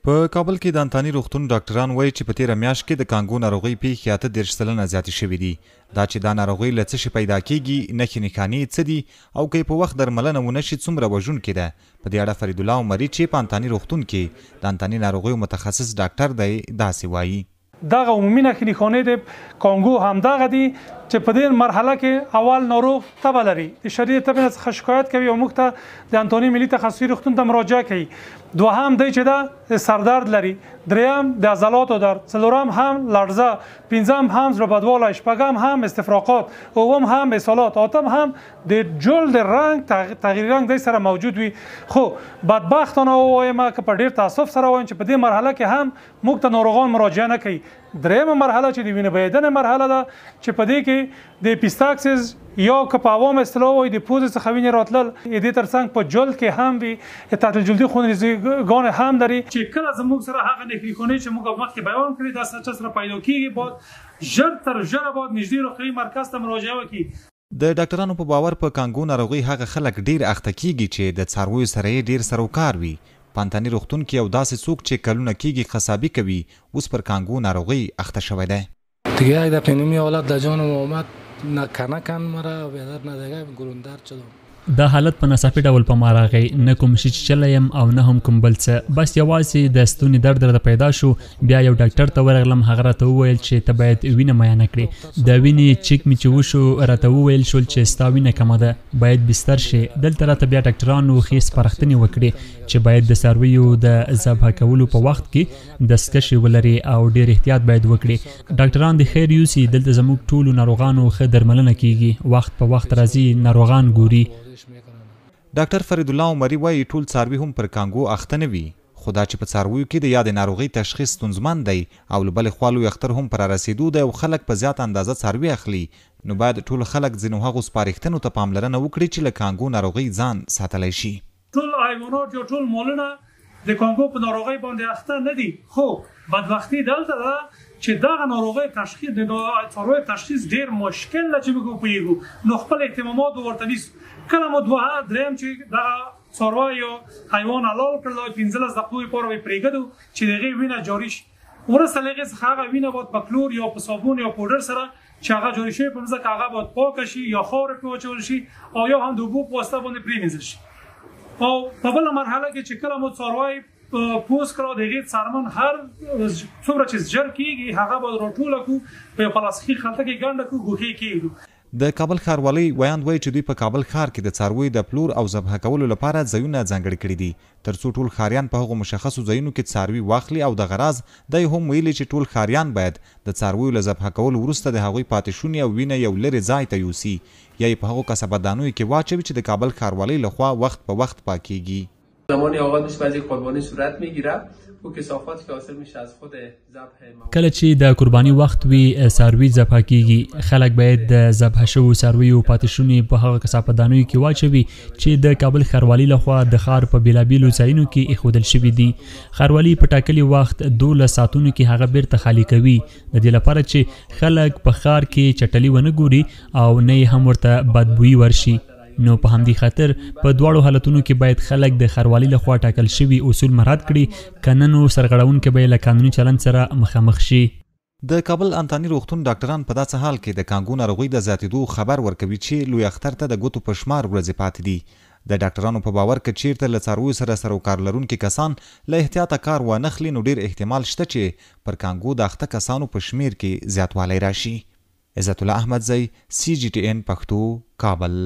په کابل کې د انتاني روغتون ډاکټران وایي چې په تیره میاشت کې د کانګو ناروغۍ پیښې 38 سلنه زیاتې شوې دي. دا چې دا ناروغۍ له څه شي پیدا کیږي، نښې نښانې څه دي او که په وخت درملنه ونه شي څومره وژونکې ده. په دې اړه فرید الله عمري چې په انتاني روغتون کې د انتاني ناروغیو متخصص ډاکټر دی داسې وایي. دغه عمومي نښې نښانې د کانګو همدغه دي چې په دې مرحله کې اول ناروغ تبه لري، د شدید تبې څخه شکایت کوي او موږ ته د انتاني ملي تخصصي روغتون ته مراجعه کوي. دوهم دی چې دا سردرد لري، دریم د عضلاتو درد، څلورم هم لړزه، پنځم هم زړه بدوالی، شپږم هم استفراقات، اووم هم اسهالات، اتم هم د جلد رنګ تغییر رنګ دی سره موجود وي. خو بدبختانه ووایم که په ډیر تاسف سره وایم چې په دې مرحله کې هم موږ ته ناروغان مراجعه نه کوي. دریمه مرحله چې د وینې بهیدنې مرحله ده چې په دې کې د اپیستاکسس یا که په عوام اصطلاح وایي د پوزې څخه وینې راتلل، دې ترڅنګ په جلد کې هم وي، تحت الجلدي خونریزیګانې هم لري چې کله زموږ سره هغه نښې نښانې چې موږ مخکې بیان کړي دا سره پیدا کېږي، باید ژر تر ژره باید نږدې روغتیایي مرکز ته مراجعه وکړي. د ډاکټرانو په باور په کانګو ناروغۍ هغه خلک ډیر اخته کیږي چې د څارویو سره یې ډیر سروکار وي. په انتاني روغتون کې یو داسې څوک چې کلونه کیږي قصابي کوي اوس پر کانګو ناروغۍ اخته شوی دی. دیگه یک دفعه نمی حالت در جانم آمد نه کنکن مرا بیادر نه دیگه گروندر شدم. دا حالت په ناڅاپي ډول په ما راغی، نه کوم شي چې چلی یم او نه هم کوم بل څه، بس یوازې د ستوني درد راته پیدا شو. بیا یو ډاکټر ته ورغلم، هغه راته وویل چې ته باید وینه معاینه کړې. د وینې چیک مې چې وشو راته وویل شول چې ستا وینه کمه ده، باید بستر شي. دلته راته بیا ډاکټرانو ښې سپارښتنې وکړې چې باید د څارویو د ذبح کولو په وخت کې دستکشې ولري او ډیر احتیاط باید وکړي. ډاکټران د خیر یوسي، دلته زموږ ټولو ناروغانو ښه درملنه کیږي، وخت په وخت راځي ناروغان ګوري. ډاکټر فرید الله عمري وایي ټول څاروي هم پر کانګو اخته نه وي، خو دا چې په څارویو کې د یادې ناروغۍ تشخیص ستونزمن دی او له بلې خوا لوی اختر هم پر رسېدو دی او خلک په زیات اندازه څاروي اخلي، نو باید ټول خلک ځینو هغو سپارښتنو ته پاملرنه وکړي چې له کانګو ناروغۍ ځان ساتلی شي. ټول حیوانات یا ټول مالونه د کانګو په ناروغۍ باندې اخته نه دي، خو بدبختي دلته ده چې دغه ناروغۍ تشخیص د څارویو تشخیص ډیر مشکل ده چې موږ وپوهیږو، نو خپل اهتمامات ورته نیسو. کله مو دوه دریم چې دغه څاروی یا حیوان حلال کړل 15 دقیقې پورې پرېږدو چې د هغې وینه جاري شي. وروسته له هغې څخه هغه وینه باید په کلور یا په صابون یا پوډر سره چې هغه جاري شوی په مځکه هغه باید پاکه شي یا خاورې پرې واچول شي او یا هم د اوبو په واسطه باندې پرېمینځل شي. او په بله مرحله کې چې کله مو څاروی پوست کړو د هغې څرمن هر څومره چې ژر کېږي هغه باید راټوله کړو، په یو پلاستیکي خلطه کې ګنډه کړو، ګوښې کېږدو. د کابل ښاروالۍ ویاند وایي چې دوی په کابل ښار کې د څارویو د پلور او ذبح کولو لپاره ځایونه ځانګړي کړي دي ترڅو ټول ښاریان په هغو مشخصو ځایونو کې څاروي واخلي. او دغه راز دی هم ویلي چې ټول ښاریان باید د څارویو له ذبح کولو وروسته د هغوی پاتې شونې او وینه یو لرې ځای ته یوسي یا یې په هغو کسبدانیو کې واچوي چې د کابل ښاروالۍ لخوا وخت په وخت پاکیږي. زمانی آغاز میشه بعضی قربانی صورت میگیره و کثافاتی که حاصل میشه از خود ذبح کله چې د قربانی وخت وي څاروي ذبح کیږي، خلک باید د ذبح شوو څارویو پاتې شونې په هغه کثافدانیو کې واچوي چې د کابل ښاروالۍ لخوا د ښار په بېلابېلو ځایونو کې ایښودل شوي دي. ښاروالۍ په ټاکلي وخت 12 ساعتونو کې هغه بیرته خالي کوي د دې لپاره چې خلک په ښار کې چټلي ونه ګوري او نه یې هم ورته بدبویي ورشي. نو په همدې خاطر په دواړو حالتونو کې باید خلک د ښاروالۍ لخوا ټاکل شوي اصول مراعات کړي، که نه نو سرغړونکي به یې له قانوني چلند سره مخامخ شي. د کابل انتاني روغتون ډاکټران په داسې حال کې د کانګو ناروغۍ د زیاتېدو خبر ورکوي چې لوی اختر ته د ګوتو په شمار ورځې پاتې دي. د ډاکټرانو په باور که چیرته له څارویو سره سروکار لرونکي کسان له احتیاطه کار وانخلي نو ډیر احتمال شته چې پر کانګو د اخته کسانو په شمیر کې زیاتوالی راشي. عزت الله احمدزی CGTN پښتو، کابل.